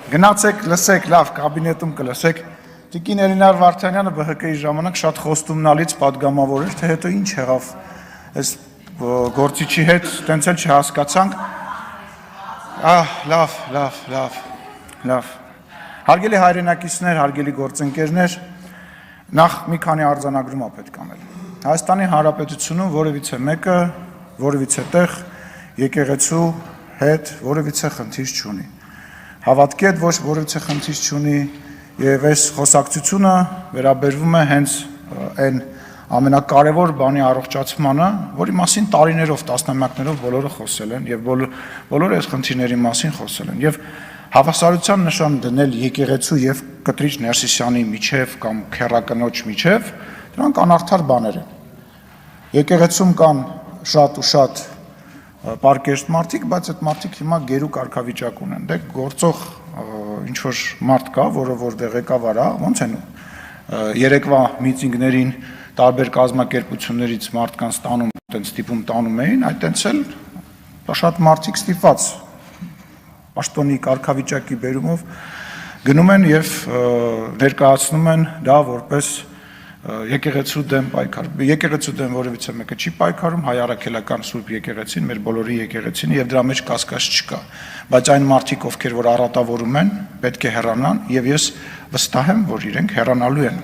Գնացեք, լսեք, լավ, կաբինետում կլսեք։ Տիկին Էլինար Վարդանյանը ԲՀԿ-ի ժամանակ շատ խոստումնալից պատգամավոր էր, թե հետո ինչ եղավ այս գործիչի հետ, տենց էլ չհասկացանք։ Լավ։ Հարգելի հայրենակիցներ, հարգելի գործընկերներ, նախ մի քանի արձանագրում է պետք անել։ Հայաստանի Հանրապետությունում որևիցե մեկը, որևիցե տեղ եկեղեցու հետ որևիցե խնդիր չունի։ Հավատքի հետ ոչ որևիցե խնդիր չունի եւ այս խոսակցությունը վերաբերվում է հենց այն ամենակարևոր բանի առողջացմանը, որի մասին տարիներով, տասնամյակներով բոլորը խոսել են եւ բոլորը այս խնդիրների մասին խոսել են եւ հավասարության նշան դնել եկեղեցու եւ կտրիչ Ներսիսյանի միջև կամ քեռակնոջ միջև, դրանք անարդար բաներ են։ Եկեղեցում կան շատ ու շատ պարկեշտ մարդիկ, բայց այդ մարդիկ հիմա գերու կարգավիճակ ունեն։ Դե գործող ինչ որ մարդ կա, որը որտեղ ղեկավար է, ոնց են երեկվա միտինգներին տարբեր կազմակերպություններից մարդկանց տանում, այտենց ստիպում տանում էին, այտենց էլ շատ մարդիկ ստիպված պաշտոնի կարգավիճակի բերումով գնում են եւ ներկայացնում են դա որպես եկեղեցու դեմ պայքար։ Եկեղեցու դեմ որևիցե մեկը չի պայքարում, հայ առաքելական Սուրբ եկեղեցին, մեր բոլորի եկեղեցին եւ դրա մեջ կասկած չկա։ Բայց այն մարդիկ, ովքեր որ առատավորում են, պետք է հեռանան եւ ես վստահ եմ, որ իրենք հեռանալու են։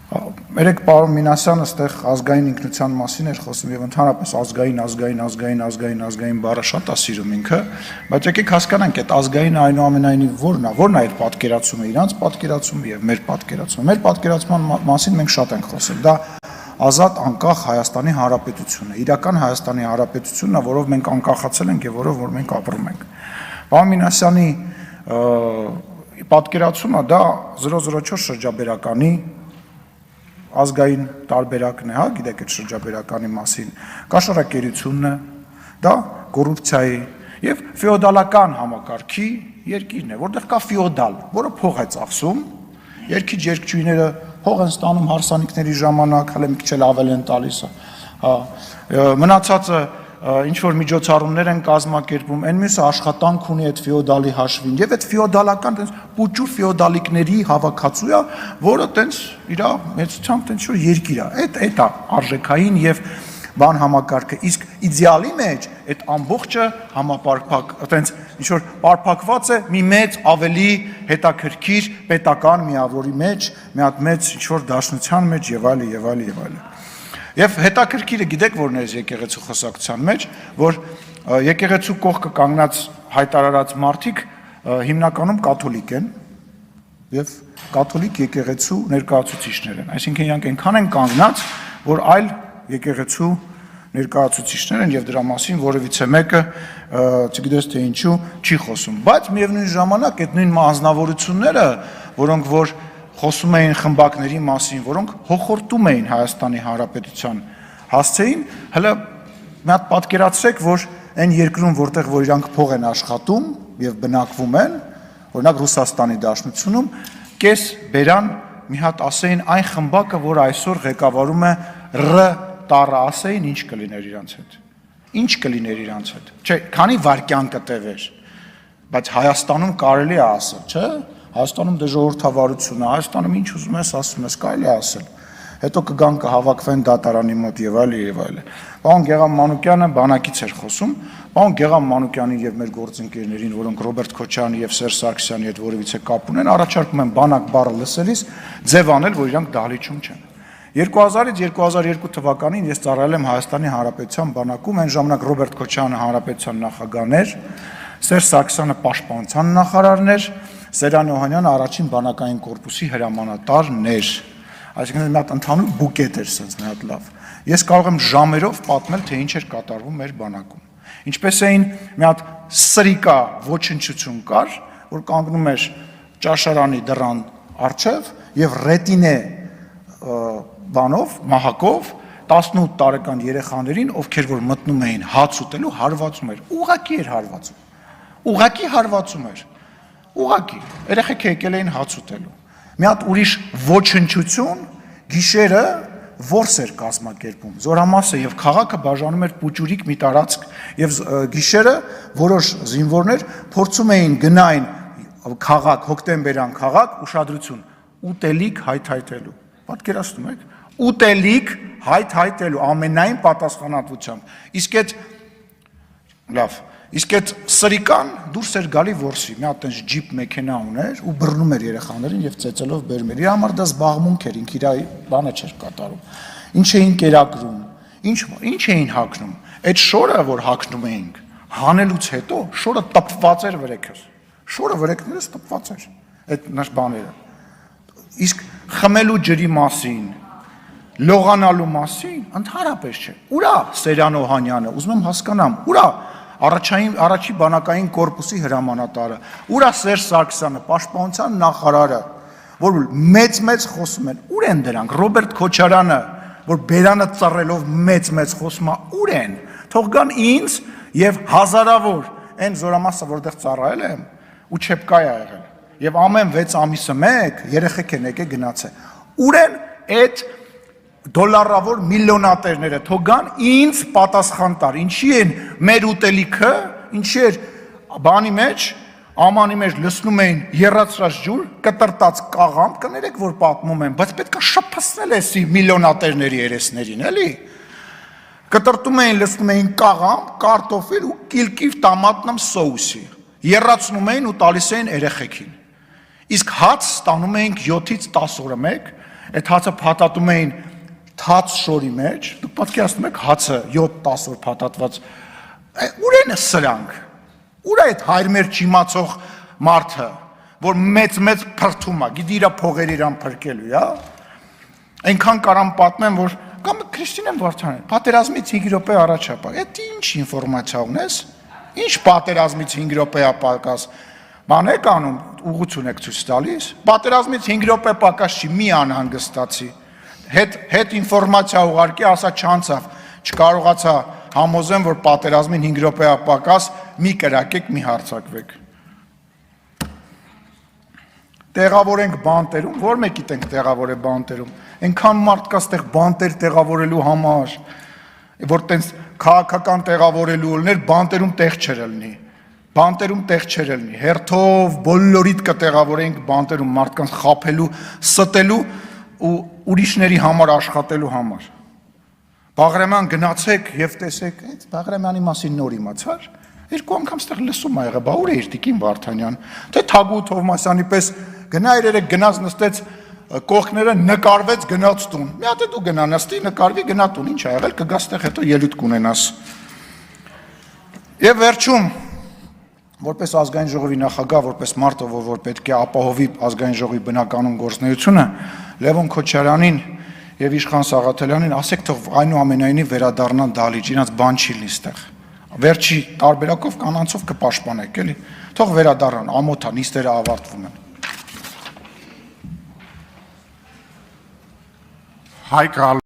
Երեք պարոն Մինասյանը այստեղ ազգային ինքնության մասին էր խոսում եւ ընդհանրապես ազգային բառը շատ է սիրում ինքը, բայց եկեք հասկանանք այդ ազգային այնուամենայնիվ որն է այդ պատկերացումը, իրանց պատկերացումը եւ մեր պատկերացումը։ Մեր պատկերացման մասին մենք շատ ենք խոսել։ Դա ազատ անկախ Հայաստանի Հանրապետությունն է, իրական Հայաստանի Հանրապետությունն է, որով մենք անկախացել ենք եւ որով որ մենք ապրում ենք։ Պարոն Մինասյանի պատկերացումը դա 004 շրջաբերականի ազգային տարբերակն է, հա, գիտեք այդ շրջաբերականի մասին, կաշառակերությունն է, դա կոռուպցիայի եւ ֆեոդալական համակարգի երկիրն է, որտեղ կա ֆեոդալ, որը փող է ծախսում, երկիչ երկչույները փող են ստանում հարսանիքների ժամանակ, հələ մի քիչ էլ ավել են տալիս, հա, մնացածը ինչ որ միջոցառումներ են կազմակերպում, այն մյուսը աշխատանք ունի այդ ֆեոդալի հաշվին եւ այդ ֆեոդալական տենց պուճուր ֆեոդալիկների հավաքածու է, որը տենց իր մեծությամբ տենց որ երկիր է։ Այդ է արժեքային եւ բան համակարգը, իսկ իդեալի մեջ այդ ամբողջը համապարփակ, տենց ինչ որ պարփակված է մի մեծ ավելի հետաքրքիր պետական միավորի մեջ, մի հատ մեծ ինչ որ դաշնության մեջ եւ այլն։ Եվ հետաքրքիրը գիտեք որն է եկեղեցու խոսակցության մեջ, որ եկեղեցու կողքը կանգնած հայտարարած մարդիկ հիմնականում կաթոլիկ են եւ կաթոլիկ եկեղեցու ներկայացուցիչներ են։ Այսինքն իրանք այնքան են կանգնած, որ այլ եկեղեցու ներկայացուցիչներ են եւ դրա մասին որևիցե մեկը չգիտես թե ինչու չի խոսում։ Բայց միևնույն ժամանակ այդ նույն անձնավորությունները, որոնք որ խոսում էին խմբակների մասին, որոնք հոխորտում էին Հայաստանի Հանրապետության հասցեին, հələ մի հատ պատկերացրեք, որ այն երկրում, որտեղ որ իրանք փող են աշխատում եւ բնակվում են, օրինակ Ռուսաստանի Դաշնությունում, կես բերան մի հատ ասեին այն խմբակը, որ այսօր ղեկավարում է տառը, ասեին ինչ կլիներ իրանց հետ։ Ինչ կլիներ իրանց հետ։ Չէ, քանի վարքյան կտևեր, բայց Հայաստանում կարելի է ասել, չէ՞։ Հայաստանում դե ժողովրդավարություն է, Հայաստանում ինչ ուզում ես ասում ես, կարելի է ասել։ Հետո կգան կհավաքվեն դատարանի մոտ եւ այլն։ Պարոն Գեգամ Մանուկյանը բանակից էր խոսում, պարոն Գեգամ Մանուկյանին եւ մեր գործընկերներին, որոնք Ռոբերտ Քոչարյանի եւ Սերժ Սարգսյանի հետ որևիցե կապ ունեն, առաջարկում են բանակ բառը լսելիս ձև անել, որ իրանք դահլիճում չեն։ 2000-ից 2002 թվականին ես ծառայել եմ Հայաստանի Հանրապետության բանակում, այն ժամանակ Ռոբերտ Քոչարյանը հանրապետության նախագահն էր, Սերժ Սարգսյանը պաշտպանության նախարարն էր, Սերան Օհանյանը առաջին բանակային կորպուսի հրամանատարն էր։ Այսինքն մի հատ ընդհանուր բուկետ էր sense մի հատ լավ։ Ես կարող եմ ժամերով պատմել, թե ինչ էր կատարվում մեր բանակում։ Ինչպես էին մի հատ սրիկա ոչնչություն կար, որ կանգնում էր ճաշարանի դռան առջև եւ ռետինե բանով, մահակով 18 տարեկան երեխաներին, ովքեր որ մտնում էին հաց ուտելու, հարվածում էր։ Ուղղակի էր հարվածում։ Ուղղակի հարվածում էր։ Ուղղակի երեխեք եկել էին հաց ուտելու։ Մի հատ ուրիշ ոչնչություն գիշերը որս էր կազմակերպում, զորամասը եւ քաղաքը բաժանում էր պուճուրիկ մի տարածք եւ գիշերը որոշ զինվորներ փորձում էին գնային քաղաք, հոկտեմբերյան քաղաք, ուշադրություն, ուտելիք հայթայթելու։ Պատկերացնում եք, ուտելիք հայթայթելու ամենայն պատասխանատվությամբ։ Իսկ այդ սրիկան դուրս էր գալի որսի, մի հատ այնց ջիպ մեքենա ուներ ու բռնում էր երեխաներին եւ ծեծելով բերում էր։ Իր համար դա զբաղմունք էր, ինքը իր բանը չէր կատարում։ Ինչ էին կերակրում, ինչ էին հագնում։ Այդ շորը, որ հագնում էինք, հանելուց հետո շորը տպված էր վրեքս։ Շորը վրեքներս տպված էր։ Այդ նаш բաները։ Իսկ խմելու ջրի մասին, լողանալու մասին ընդհանրապես չէ։ Ուրա Սերյան Օհանյանը, ուզում եմ հասկանամ, ուրա առաջի բանակային կորպուսի հրամանատարը, ուրա Սերժ Սարգսյանը, պաշտպանության նախարարը, որ մեծ խոսում են, ուր են դրանք, Ռոբերտ Քոչարյանը, որ բերանը ծռելով մեծ խոսում է, ուր են, թող գան ինձ եւ հազարավոր այն զորամասը, որտեղ ծառայել եմ, ու չեպկայ ա եղել, եւ ամեն 6 ամիսը մեկ երեխեք են եկել գնացել, ուր են այդ դոլարավոր միլիոնատերները, թող գան ինձ պատասխան տար, ինչի են մեր ուտելիքը, ինչի էր բանի մեջ, ամանի մեջ լցնում էին եռացրած ջուր, կտրտած կաղամբ, կներեք որ պատմում են, բայց պետք է շփացնել էսի միլիոնատերների երեսներին, էլի։ Կտրտում էին, լցնում էին կաղամբ, կարտոֆիլ ու կիլկիվ տամատնամ սոուսի, եռացնում էին ու տալիս էին երեխեքին։ Իսկ հաց ստանում էինք 7-ից 10 օրը մեկ, այդ հացը փաթաթում էին թաց շորի մեջ, դուք պատկերացնում եք հացը 7-10 օր փաթաթված, ուր են սրանք, ուր է այդ հայրմեր չիմացող մարդը, որ մեծ փրթում է, գիտի իրա փողեր իրան փրկելու, այնքան կարամ պատմեմ, որ կամ Քրիստինեն Վարդանյան, պատերազմից 5 րոպե առաջ ապա, այդ ինչ ինֆորմացիա ունես, ինչ պատերազմից 5 րոպե ապակաս, բան եք անում, ուղղություն եք ցույց տալիս, պատերազմից 5 րոպե պակաս չի, մի անհանգստացի, հետ ինֆորմացիա ուղարկի, ասա չանցավ, չկարողացա համոզեմ, որ պատերազմին 5 րոպե ապակաս մի կրակեք, մի հարցակվեք։ Տեղավորենք բանտերում, որ մեկիտ ենք տեղավոր է բանտերում, այնքան մարդ կա ստեղ բանտեր տեղավորելու համար, որ տենց քաղաքական տեղավորելու ուլներ, բանտերում տեղ չեր ելնի, բանտերում տեղ չեր ելնի, հերթով բոլորիդ կտեղավորենք բանտերում մարդկանց խափելու, ստելու ու ուրիշների համար աշխատելու համար։ Բաղրամյան գնացեք և տեսեք, Բաղրամյանի մասին նոր իմացար, 2 անգամ ստեղ լսում ա եղել, բա ուր է իր տիկին Վարդանյան, թե Թագուհի Թովմասյանի պես գնա երեք գնաց նստեց կողքները նկարվեց գնաց տուն, մի հատ է դու գնա նստի, նկարվի գնա տուն, ինչ ա եղել, կգաս տեղ հետո ելույթ կունենաս։ Եվ վերջում, որպես ազգային ժողովի նախագահ, որպես մարդը, որ պետք է ապահովի ազգային ժողովի բնականոն գործունեությունը, Լևոն Քոչարյանին եւ Իշխան Սաղաթելյանին ասեք թող այնուամենայնիվ վերադառնան դալիճ, իրանց բան չի լինի ստեղ։ Վերջի տարբերակով կանանցով կպաշտպանեք, էլի։ Թող վերադառնան, ամոթա, նիստերը ավարտվում են։ Հայկ